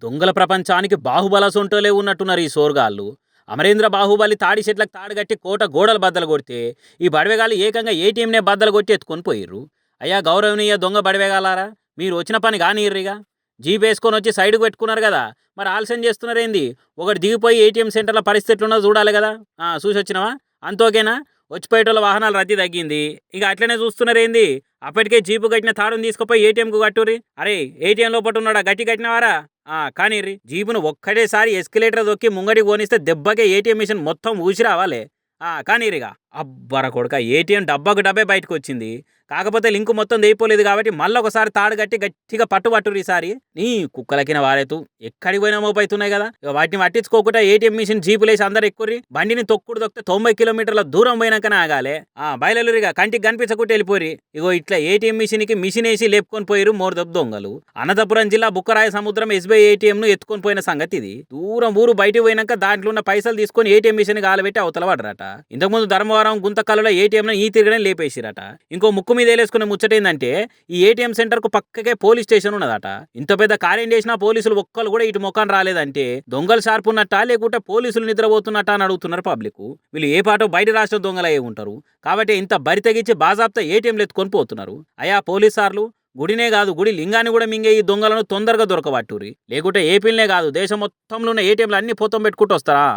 దొంగల ప్రపంచానికి బాహుబల సొంటోలే ఉన్నట్టున్నారు ఈ సోర్గాళ్ళు. అమరేంద్ర బాహుబలి తాడి చెట్లకు తాడుగట్టి కోట గోడలు బద్దలు కొడితే ఈ బడవెగాళ్ళు ఏకంగా ఏటీఎంనే బద్దలు కొట్టి ఎత్తుకొని పోయిర్రు. అయ్యా గౌరవనీయ దొంగ బడవెగాలారా, మీరు వచ్చిన పని కానియ్యర్రిగా. జీప్ వేసుకొని వచ్చి సైడ్కు పెట్టుకున్నారు కదా, మరి ఆలస్యం చేస్తున్నారేంది? ఒకటి దిగిపోయి ఏటీఎం సెంటర్ల పరిస్థితి ఎట్లున్నదో చూడాలి కదా. చూసి వచ్చినావా? అంతోకేనా? వచ్చిపోయేటోళ్ళ వాహనాలు రద్దీ తగ్గింది, ఇక అట్లనే చూస్తున్నారేంది? అప్పటికే జీపు కట్టిన తాడుని తీసుకుపోయి ఏటీఎంకు కట్టుర్రి. అరే, ఏటీఎం లోపల ఉన్నాడా గట్టి కట్టినవారా? కానీర్రి. జీపును ఒక్కటేసారి ఎస్కలేటర్ దొక్కి ముంగడికి పోనిస్తే దెబ్బకే ఏటీఎం మిషన్ మొత్తం ఊసి రావాలి. కానీరిగా. అబ్బర కొడుక, ఏటీఎం డబ్బాకు డబ్బే బయటకు వచ్చింది. కాకపోతే లింకు మొత్తం దేయిపోలేదు కాబట్టి మళ్ళీ ఒకసారి తాడు కట్టి గట్టిగా పట్టుబట్టురు. ఈసారి నీ కుక్కలకిన వారేతు ఎక్కడికి పోయినా మోపైతున్నాయి కదా, వాటిని పట్టించుకోకుండా ఏటీఎం మిషన్ జీపులేసి అందరు ఎక్కుర్రి. బండిని తొక్కుడు తొక్కితే 90 కిలోమీటర్ల దూరం పోయినాకనే ఆగాలి. బయలురిగా కంటికి కనిపించకుంటే వెళ్ళిపోయి. ఇగో ఇట్లా ఏటీఎం మిషన్ వేసి లేపుకొని పోయిరు మోర్దబ్ దొంగలు. అనంతపురం జిల్లా బుక్కరాయ సముద్రం ఎస్బీఐ ఏటీఎం ను ఎత్తుకొని పోయిన సంగతి ఇది. దూరం ఊరు బయటకు పోయినాక దాంట్లో ఉన్న పైసలు తీసుకొని ఏటీఎం మిషన్ గాలబెట్టి అవతల పడరట. ఇంతకుముందు ధర్మవరం గుంతకల్లులో ఏటీఎం ఈ తిరగనే లేపేసిరట. ఇంకో ముక్కు మీద వేలేసుకునే ముచ్చటేందంటే, ఈ ఏటీఎం సెంటర్ కు పక్కకే పోలీస్ స్టేషన్ ఉన్నదట. ఇంత పెద్ద కార్యం చేసినా పోలీసులు ఒక్కరు కూడా ఇటు ముఖం రాలేదంటే దొంగలు షార్ప్ ఉన్నట్టా లేకుంటే పోలీసులు నిద్రపోతున్నట్టా అని అడుగుతున్నారు పబ్లిక్. వీళ్ళు ఏ పాటో బయట రాష్ట్ర దొంగలయ్యే ఉంటారు కాబట్టి ఇంత బరి తెగించి బాజాబ్తా ఏటీఎంలు ఎత్తుకొని పోతున్నారు. అయా పోలీస్ సార్లు, గుడినే కాదు గుడి లింగాన్ని కూడా మింగే ఈ దొంగలను తొందరగా దొరకబట్టుర్రి. లేకుంటే ఏపీలనే కాదు దేశం మొత్తంలో ఉన్న ఏటీఎంలు అన్ని పొత్తం పెట్టుకుంటూ వస్తారా.